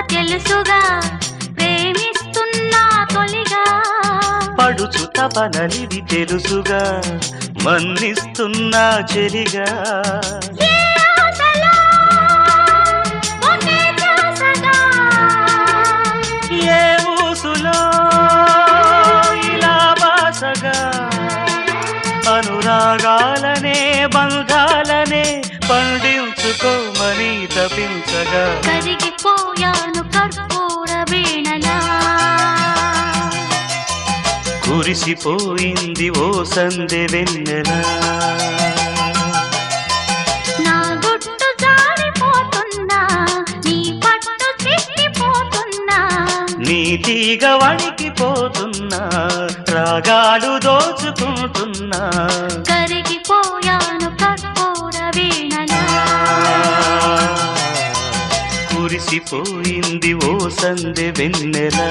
తెలుసుగా ప్రేమిస్తున్నా తొలిగా పడుచు తపనలిది తెలుసుగా మన్నిస్తున్నా చెలిగా ఏ ఊసులో ఇలా బాసగా అనురాగాలనే బంధాలనే పండించుకోమని తపించగా కరిగిపోయాను కర్పూర వీణలా కురిసిపోయింది ఓ సందె వెన్నెలా నా గుట్టు జారిపోతున్నా నీ పట్టు చిక్కిపోతున్నా నీ తీగ వణికిపోతున్నా రాగాలు దోచుకుంటున్నా కరిగిపోయాను కర్పూర వీణలా కురిసిపోయింది ఓ సందె వెన్నెలా